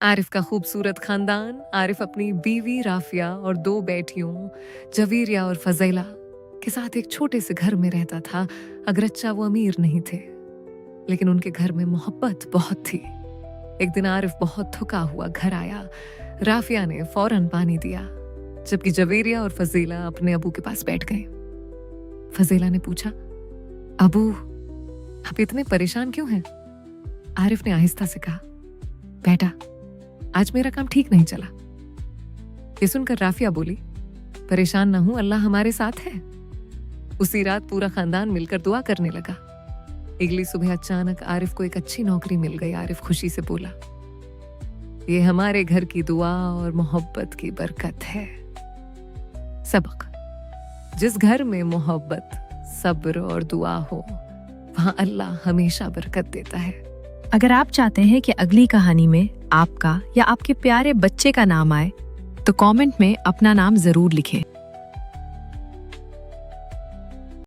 आरिफ का खूबसूरत खानदान। आरिफ अपनी बीवी राफिया और 2 बेटियों जवीरिया और फजीला के साथ एक छोटे से घर में रहता था। अगरच्चा वो अमीर नहीं थे, लेकिन उनके घर में मोहब्बत बहुत थी। एक दिन आरिफ बहुत थका हुआ घर आया। राफिया ने फौरन पानी दिया, जबकि जवेरिया और फजीला अपने अबू के पास बैठ गए। फजीला ने पूछा, अबू आप इतने परेशान क्यों हैं? आरिफ ने आहिस्ता से कहा, बेटा आज मेरा काम ठीक नहीं चला। ये सुनकर राफिया बोली, परेशान ना हूं, अल्लाह हमारे साथ है। उसी रात पूरा खानदान मिलकर दुआ करने लगा। अगली सुबह अचानक आरिफ को एक अच्छी नौकरी मिल गई। आरिफ खुशी से बोला, ये हमारे घर की दुआ और मोहब्बत की बरकत है। सबक: जिस घर में मोहब्बत, सब्र और दुआ हो, वहां अल्लाह हमेशा बरकत देता है। अगर आप चाहते हैं कि अगली कहानी में आपका या आपके प्यारे बच्चे का नाम आए, तो कमेंट में अपना नाम जरूर लिखें।